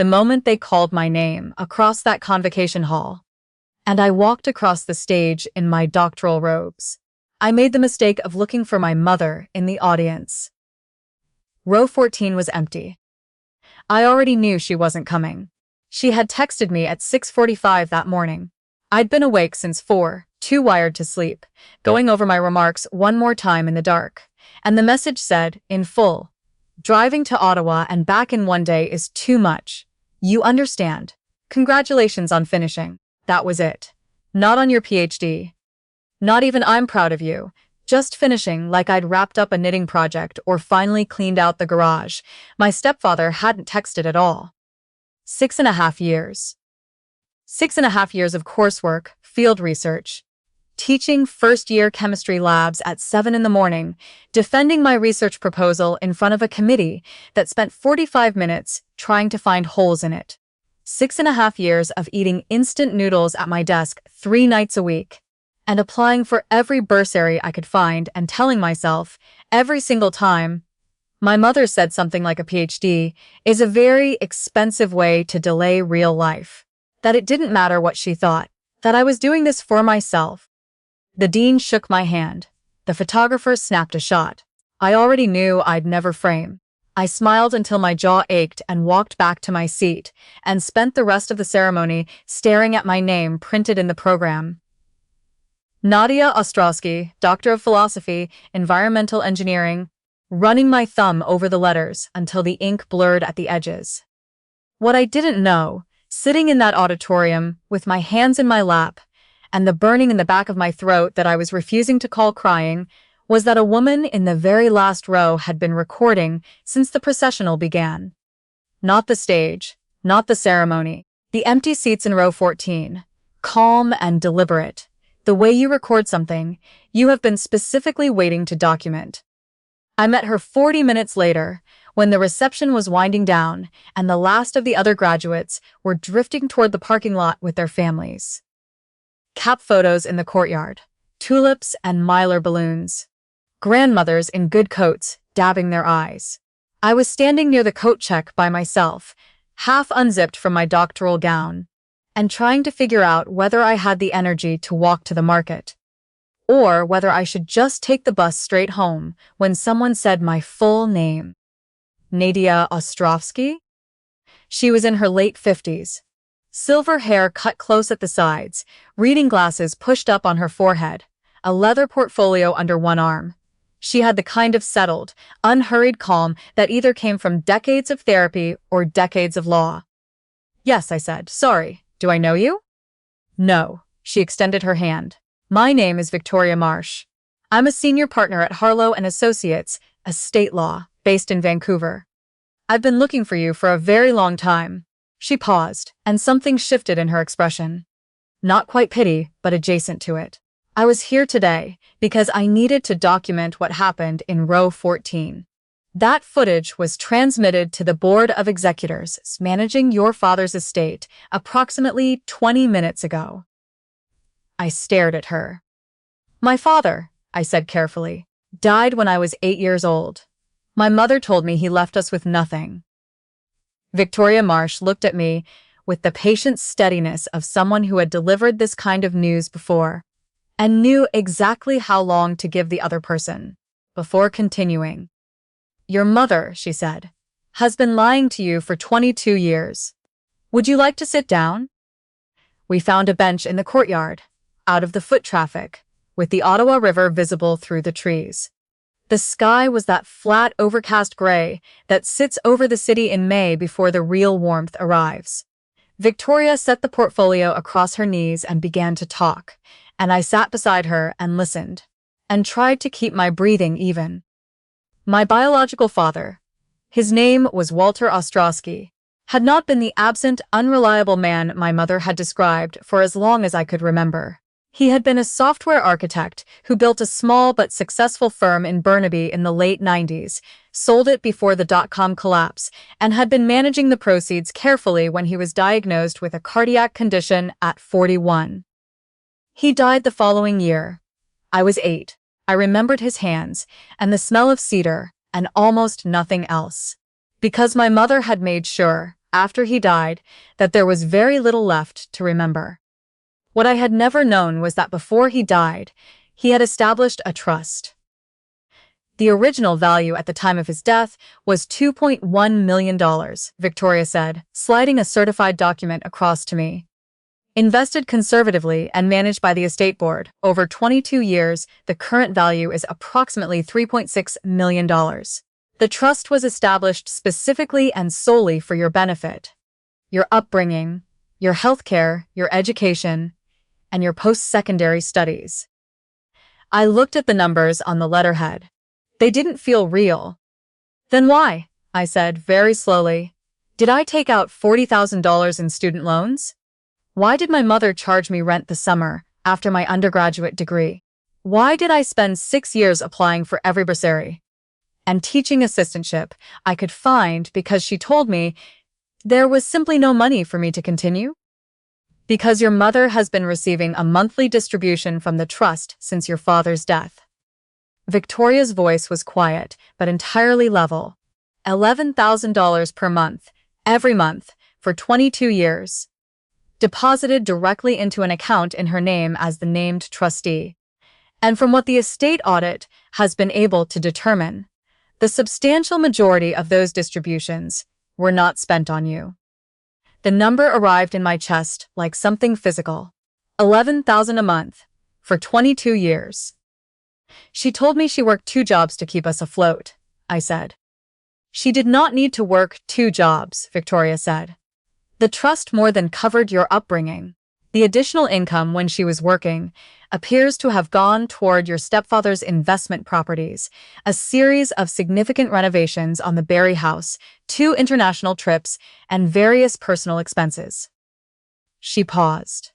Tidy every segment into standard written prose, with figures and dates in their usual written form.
the moment they called my name across that convocation hall, and I walked across the stage in my doctoral robes. I made the mistake of looking for my mother in the audience. Row 14 was empty. I already knew she wasn't coming. She had texted me at 6:45 that morning. I'd been awake since 4, too wired to sleep, going over my remarks one more time in the dark. And the message said, in full, "Driving to Ottawa and back in one day is too much. You understand. Congratulations on finishing." That was it. Not on your PhD. Not even I'm proud of you. Just finishing like I'd wrapped up a knitting project or finally cleaned out the garage. My stepfather hadn't texted at all. 6.5 years. 6.5 years of coursework, field research, teaching first-year chemistry labs at 7 in the morning, defending my research proposal in front of a committee that spent 45 minutes trying to find holes in it. 6.5 years of eating instant noodles at my desk 3 nights a week, and applying for every bursary I could find and telling myself, every single time, my mother said something like a PhD is a very expensive way to delay real life, that it didn't matter what she thought, that I was doing this for myself. The dean shook my hand. The photographer snapped a shot. I already knew I'd never frame. I smiled until my jaw ached and walked back to my seat and spent the rest of the ceremony staring at my name printed in the program. Nadia Ostrowski, Doctor of Philosophy, Environmental Engineering, running my thumb over the letters until the ink blurred at the edges. What I didn't know, sitting in that auditorium with my hands in my lap and the burning in the back of my throat that I was refusing to call crying, was that a woman in the very last row had been recording since the processional began. Not the stage, not the ceremony, the empty seats in row 14, calm and deliberate. The way you record something, you have been specifically waiting to document. I met her 40 minutes later, when the reception was winding down and the last of the other graduates were drifting toward the parking lot with their families. Cap photos in the courtyard, tulips and mylar balloons. Grandmothers in good coats, dabbing their eyes. I was standing near the coat check by myself, half unzipped from my doctoral gown, and trying to figure out whether I had the energy to walk to the market, or whether I should just take the bus straight home when someone said my full name. Nadia Ostrowski? She was in her late 50s. Silver hair cut close at the sides, reading glasses pushed up on her forehead, a leather portfolio under one arm. She had the kind of settled, unhurried calm that either came from decades of therapy or decades of law. "Yes," I said. "Sorry. Do I know you?" "No." She extended her hand. "My name is Victoria Marsh. I'm a senior partner at Harlow & Associates, estate law, based in Vancouver. I've been looking for you for a very long time." She paused, and something shifted in her expression. Not quite pity, but adjacent to it. "I was here today because I needed to document what happened in row 14. That footage was transmitted to the Board of Executors managing your father's estate approximately 20 minutes ago." I stared at her. "My father," I said carefully, "died when I was 8 years old. My mother told me he left us with nothing." Victoria Marsh looked at me with the patient steadiness of someone who had delivered this kind of news before and knew exactly how long to give the other person before continuing. "Your mother," she said, "has been lying to you for 22 years. Would you like to sit down?" We found a bench in the courtyard, out of the foot traffic, with the Ottawa River visible through the trees. The sky was that flat, overcast gray that sits over the city in May before the real warmth arrives. Victoria set the portfolio across her knees and began to talk, and I sat beside her and listened, and tried to keep my breathing even. My biological father, his name was Walter Ostrowski, had not been the absent, unreliable man my mother had described for as long as I could remember. He had been a software architect who built a small but successful firm in Burnaby in the late 90s, sold it before the dot-com collapse, and had been managing the proceeds carefully when he was diagnosed with a cardiac condition at 41. He died the following year. I was 8. I remembered his hands and the smell of cedar and almost nothing else. Because my mother had made sure after he died, that there was very little left to remember. What I had never known was that before he died, he had established a trust. The original value at the time of his death was $2.1 million, Victoria said, sliding a certified document across to me. Invested conservatively and managed by the estate board, over 22 years, the current value is approximately $3.6 million. The trust was established specifically and solely for your benefit, your upbringing, your healthcare, your education, and your post-secondary studies. I looked at the numbers on the letterhead. They didn't feel real. Then why? I said very slowly. Did I take out $40,000 in student loans? Why did my mother charge me rent the summer after my undergraduate degree? Why did I spend 6 years applying for every bursary and teaching assistantship I could find because she told me there was simply no money for me to continue? Because your mother has been receiving a monthly distribution from the trust since your father's death. Victoria's voice was quiet, but entirely level. $11,000 per month, every month, for 22 years. Deposited directly into an account in her name as the named trustee. And from what the estate audit has been able to determine, the substantial majority of those distributions were not spent on you. The number arrived in my chest like something physical. $11,000 a month, for 22 years. She told me she worked 2 jobs to keep us afloat, I said. She did not need to work 2 jobs, Victoria said. The trust more than covered your upbringing. The additional income when she was working appears to have gone toward your stepfather's investment properties, a series of significant renovations on the Barry house, 2 international trips, and various personal expenses. She paused.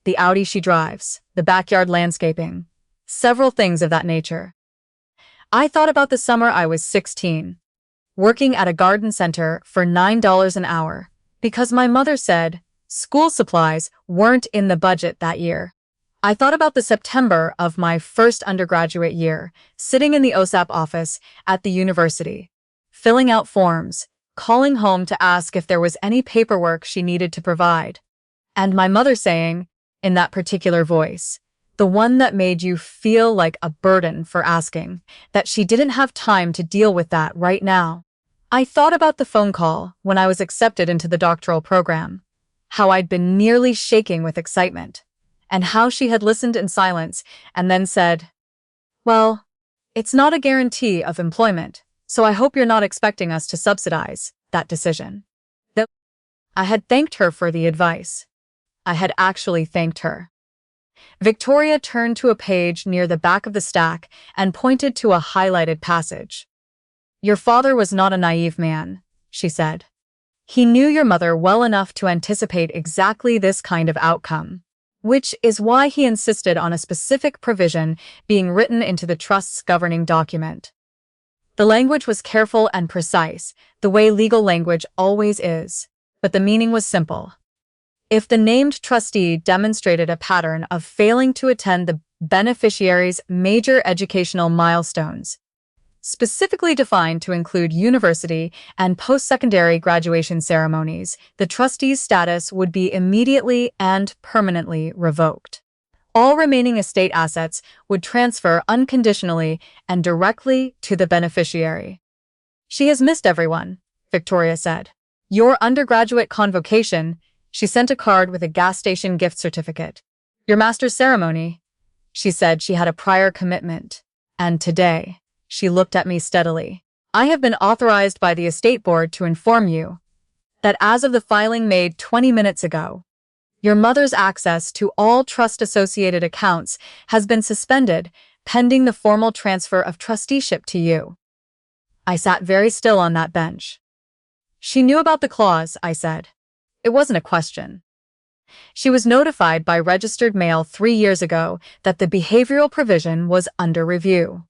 The Audi she drives, the backyard landscaping, several things of that nature. I thought about the summer I was 16, working at a garden center for $9 an hour, because my mother said school supplies weren't in the budget that year. I thought about the September of my first undergraduate year, sitting in the OSAP office at the university, filling out forms, calling home to ask if there was any paperwork she needed to provide, and my mother saying, in that particular voice, the one that made you feel like a burden for asking, that she didn't have time to deal with that right now. I thought about the phone call when I was accepted into the doctoral program, how I'd been nearly shaking with excitement, and how she had listened in silence and then said, "Well, it's not a guarantee of employment, so I hope you're not expecting us to subsidize that decision." I had thanked her for the advice. I had actually thanked her. Victoria turned to a page near the back of the stack and pointed to a highlighted passage. "Your father was not a naive man," she said. "He knew your mother well enough to anticipate exactly this kind of outcome, which is why he insisted on a specific provision being written into the trust's governing document. The language was careful and precise, the way legal language always is, but the meaning was simple. If the named trustee demonstrated a pattern of failing to attend the beneficiary's major educational milestones, specifically defined to include university and post-secondary graduation ceremonies, the trustee's status would be immediately and permanently revoked. All remaining estate assets would transfer unconditionally and directly to the beneficiary." "She has missed everyone," Victoria said. "Your undergraduate convocation," she sent a card with a gas station gift certificate. "Your master's ceremony." She said she had a prior commitment. "And today," she looked at me steadily, "I have been authorized by the estate board to inform you that as of the filing made 20 minutes ago, your mother's access to all trust-associated accounts has been suspended pending the formal transfer of trusteeship to you." I sat very still on that bench. "She knew about the clause," I said. It wasn't a question. "She was notified by registered mail 3 years ago that the behavioral provision was under review,"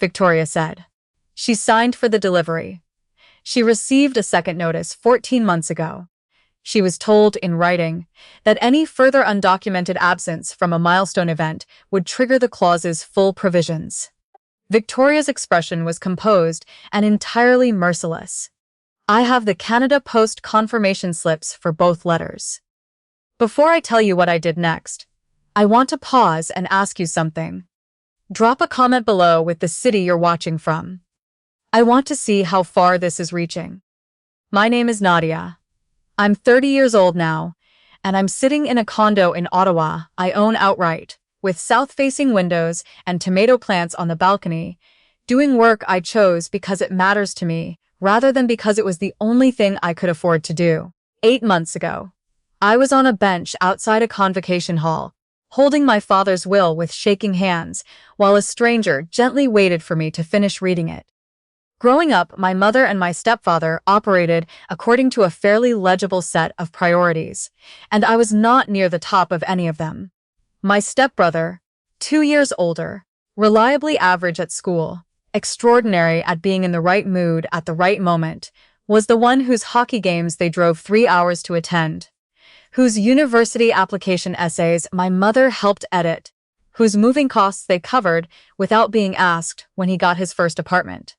Victoria said. "She signed for the delivery. She received a second notice 14 months ago. She was told in writing that any further undocumented absence from a milestone event would trigger the clause's full provisions." Victoria's expression was composed and entirely merciless. I have the Canada Post confirmation slips for both letters. Before I tell you what I did next, I want to pause and ask you something. Drop a comment below with the city you're watching from. I want to see how far this is reaching. My name is Nadia. I'm 30 years old now, and I'm sitting in a condo in Ottawa I own outright, with south-facing windows and tomato plants on the balcony, doing work I chose because it matters to me, rather than because it was the only thing I could afford to do. 8 months ago, I was on a bench outside a convocation hall, holding my father's will with shaking hands, while a stranger gently waited for me to finish reading it. Growing up, my mother and my stepfather operated according to a fairly legible set of priorities, and I was not near the top of any of them. My stepbrother, 2 years older, reliably average at school, extraordinary at being in the right mood at the right moment, was the one whose hockey games they drove 3 hours to attend, whose university application essays my mother helped edit, whose moving costs they covered without being asked when he got his first apartment.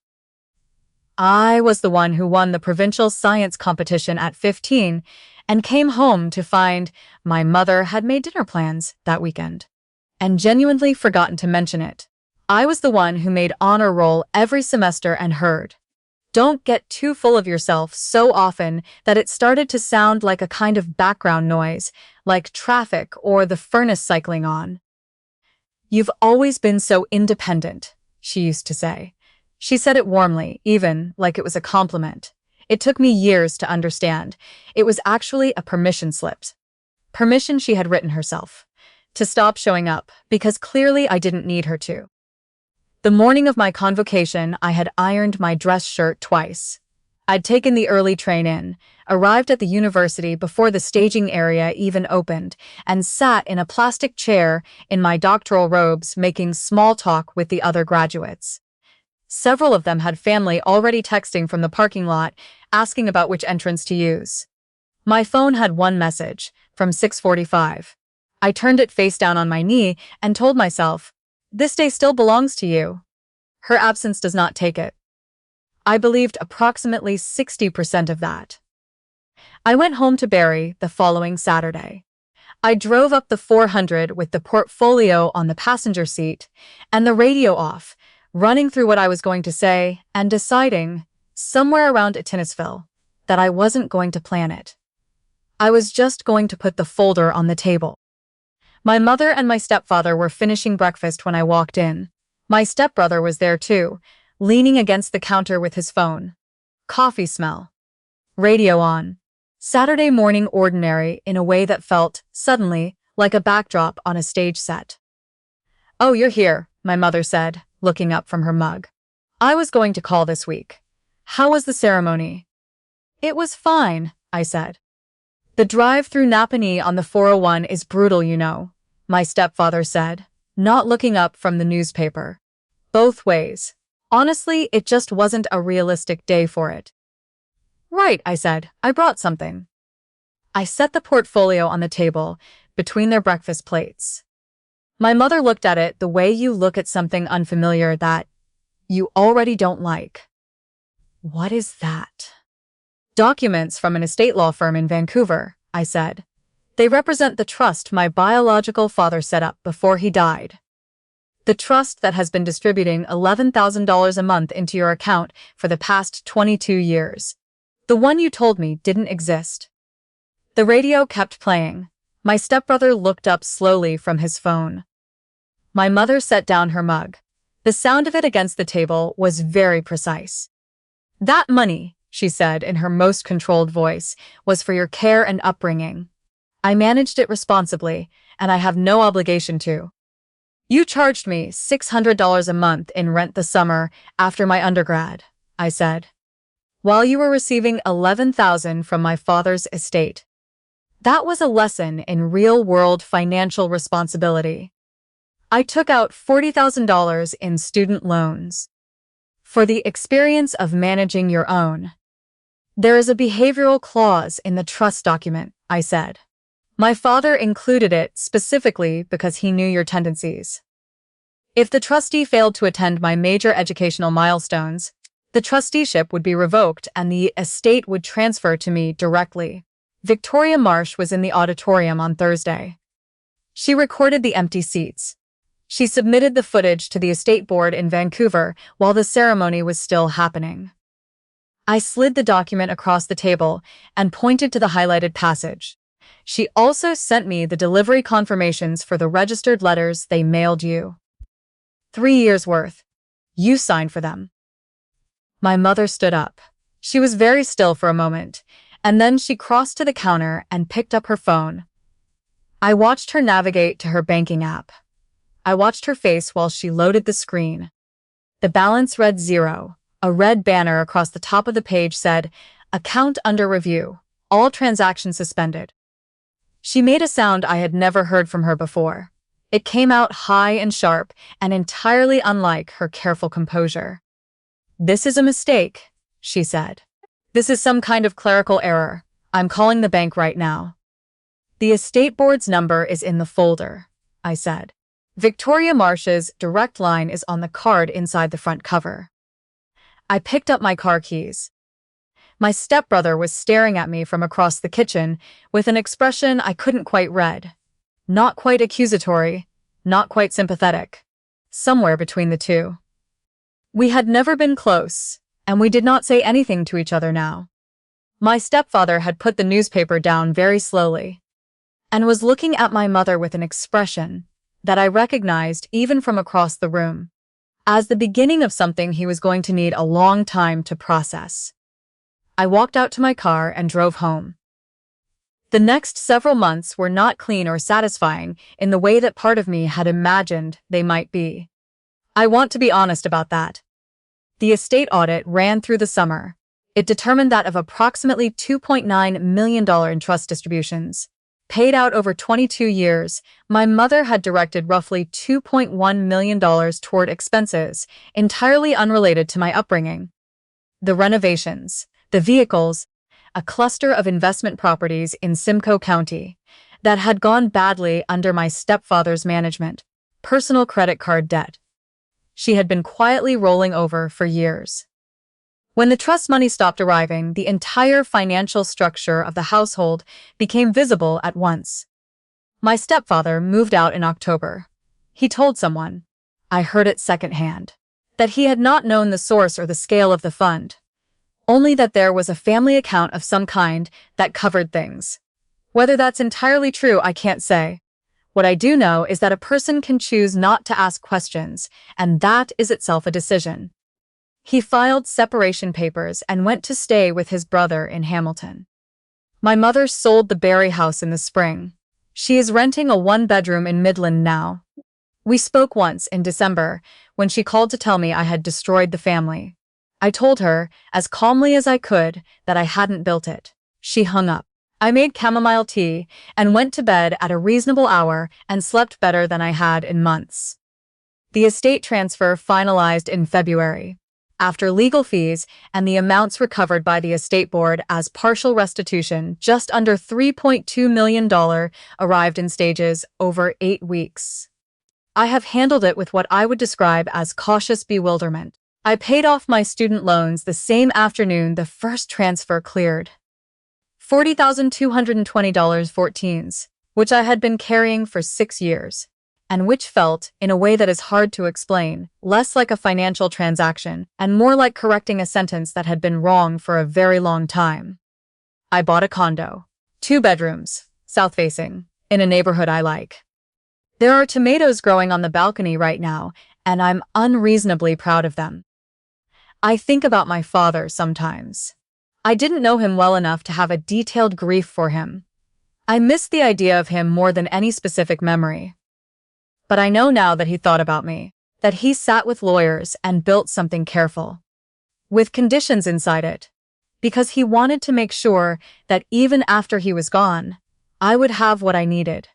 I was the one who won the provincial science competition at 15 and came home to find my mother had made dinner plans that weekend and genuinely forgotten to mention it. I was the one who made honor roll every semester and heard, "Don't get too full of yourself," so often that it started to sound like a kind of background noise, like traffic or the furnace cycling on. "You've always been so independent," she used to say. She said it warmly, even like it was a compliment. It took me years to understand. It was actually a permission slip. Permission she had written herself. To stop showing up, because clearly I didn't need her to. The morning of my convocation, I had ironed my dress shirt twice. I'd taken the early train in, arrived at the university before the staging area even opened, and sat in a plastic chair in my doctoral robes making small talk with the other graduates. Several of them had family already texting from the parking lot, asking about which entrance to use. My phone had one message, from 6:45. I turned it face down on my knee and told myself, "This day still belongs to you." Her absence does not take it. I believed approximately 60% of that. I went home to Barrie the following Saturday. I drove up the 400 with the portfolio on the passenger seat and the radio off, running through what I was going to say and deciding, somewhere around Tinisville, that I wasn't going to plan it. I was just going to put the folder on the table. My mother and my stepfather were finishing breakfast when I walked in. My stepbrother was there too, leaning against the counter with his phone. Coffee smell. Radio on. Saturday morning ordinary in a way that felt, suddenly, like a backdrop on a stage set. "Oh, you're here," my mother said, looking up from her mug. "I was going to call this week. How was the ceremony?" "It was fine," I said. "The drive through Napanee on the 401 is brutal, you know," my stepfather said, not looking up from the newspaper. "Both ways. Honestly, it just wasn't a realistic day for it." "Right," I said. "I brought something." I set the portfolio on the table, between their breakfast plates. My mother looked at it the way you look at something unfamiliar that you already don't like. "What is that?" "Documents from an estate law firm in Vancouver," I said. "They represent the trust my biological father set up before he died. The trust that has been distributing $11,000 a month into your account for the past 22 years. The one you told me didn't exist." The radio kept playing. My stepbrother looked up slowly from his phone. My mother set down her mug. The sound of it against the table was very precise. "That money," she said in her most controlled voice, "was for your care and upbringing. I managed it responsibly, and I have no obligation to. You charged me $600 a month in rent the summer after my undergrad," I said, "while you were receiving $11,000 from my father's estate. That was a lesson in real-world financial responsibility. I took out $40,000 in student loans. For the experience of managing your own. There is a behavioral clause in the trust document," I said. "My father included it specifically because he knew your tendencies. If the trustee failed to attend my major educational milestones, The trusteeship would be revoked and the estate would transfer to me directly. Victoria Marsh was in the auditorium on Thursday. She recorded the empty seats. She submitted the footage to the estate board in Vancouver while the ceremony was still happening. I slid the document across the table and pointed to the highlighted passage. She also sent me the delivery confirmations for the registered letters they mailed you. 3 years' worth. You signed for them. My mother stood up. She was very still for a moment, and then she crossed to the counter and picked up her phone. I watched her navigate to her banking app. I watched her face while she loaded the screen. The balance read 0. A red banner across the top of the page said, "Account under review. All transactions suspended." She made a sound I had never heard from her before. It came out high and sharp and entirely unlike her careful composure. "This is a mistake," she said. "This is some kind of clerical error. I'm calling the bank right now." "The estate board's number is in the folder," I said. "Victoria Marsh's direct line is on the card inside the front cover." I picked up my car keys. My stepbrother was staring at me from across the kitchen with an expression I couldn't quite read. Not quite accusatory, not quite sympathetic. Somewhere between the two. We had never been close, and we did not say anything to each other now. My stepfather had put the newspaper down very slowly and was looking at my mother with an expression that I recognized even from across the room, as the beginning of something he was going to need a long time to process. I walked out to my car and drove home. The next several months were not clean or satisfying in the way that part of me had imagined they might be. I want to be honest about that. The estate audit ran through the summer. It determined that of approximately $2.9 million in trust distributions, paid out over 22 years, my mother had directed roughly $2.1 million toward expenses entirely unrelated to my upbringing. The renovations, the vehicles, a cluster of investment properties in Simcoe County that had gone badly under my stepfather's management, personal credit card debt. She had been quietly rolling over for years. When the trust money stopped arriving, the entire financial structure of the household became visible at once. My stepfather moved out in October. He told someone, I heard it secondhand, that he had not known the source or the scale of the fund, only that there was a family account of some kind that covered things. Whether that's entirely true, I can't say. What I do know is that a person can choose not to ask questions, and that is itself a decision. He filed separation papers and went to stay with his brother in Hamilton. My mother sold the Barry house in the spring. She is renting a 1-bedroom in Midland now. We spoke once in December when she called to tell me I had destroyed the family. I told her, as calmly as I could, that I hadn't built it. She hung up. I made chamomile tea and went to bed at a reasonable hour and slept better than I had in months. The estate transfer finalized in February. After legal fees and the amounts recovered by the estate board as partial restitution, just under $3.2 million arrived in stages over 8 weeks. I have handled it with what I would describe as cautious bewilderment. I paid off my student loans the same afternoon the first transfer cleared. $40,220.14, which I had been carrying for 6 years, and which felt, in a way that is hard to explain, less like a financial transaction and more like correcting a sentence that had been wrong for a very long time. I bought a condo, 2 bedrooms, south-facing, in a neighborhood I like. There are tomatoes growing on the balcony right now, and I'm unreasonably proud of them. I think about my father sometimes. I didn't know him well enough to have a detailed grief for him. I miss the idea of him more than any specific memory. But I know now that he thought about me, that he sat with lawyers and built something careful, with conditions inside it, because he wanted to make sure that even after he was gone, I would have what I needed.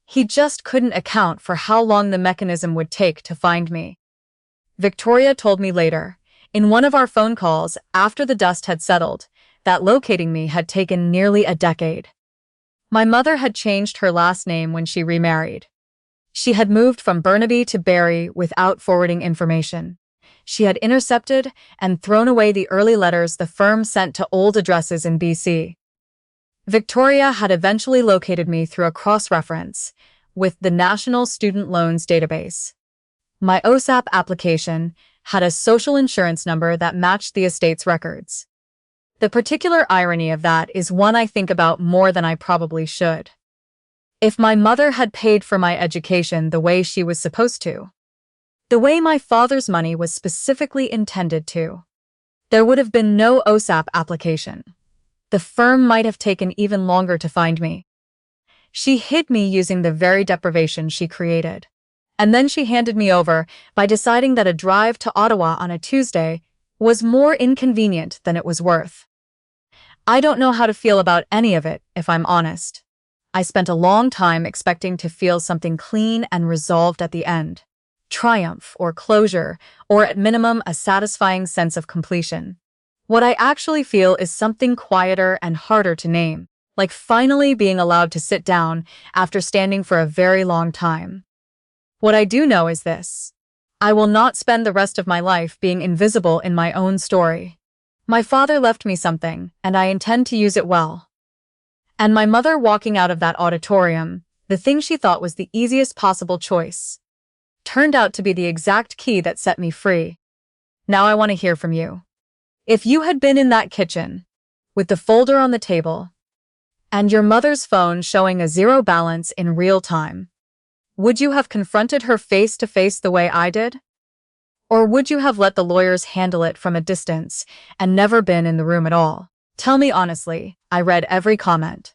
He just couldn't account for how long the mechanism would take to find me. Victoria told me later, in one of our phone calls after the dust had settled, that locating me had taken nearly a decade. My mother had changed her last name when she remarried. She had moved from Burnaby to Barry without forwarding information. she had intercepted and thrown away the early letters the firm sent to old addresses in BC. Victoria had eventually located me through a cross-reference with the National Student Loans Database. My OSAP application had a social insurance number that matched the estate's records. The particular irony of that is one I think about more than I probably should. If my mother had paid for my education the way she was supposed to, the way my father's money was specifically intended to, there would have been no OSAP application. The firm might have taken even longer to find me. She hid me using the very deprivation she created. And then she handed me over by deciding that a drive to Ottawa on a Tuesday was more inconvenient than it was worth. I don't know how to feel about any of it, if I'm honest. I spent a long time expecting to feel something clean and resolved at the end. Triumph or closure, or at minimum a satisfying sense of completion. What I actually feel is something quieter and harder to name, like finally being allowed to sit down after standing for a very long time. What I do know is this: I will not spend the rest of my life being invisible in my own story. My father left me something, and I intend to use it well. And my mother walking out of that auditorium, the thing she thought was the easiest possible choice, turned out to be the exact key that set me free. Now I want to hear from you. If you had been in that kitchen, with the folder on the table, and your mother's phone showing a zero balance in real time, would you have confronted her face to face the way I did? Or would you have let the lawyers handle it from a distance and never been in the room at all? Tell me honestly. I read every comment.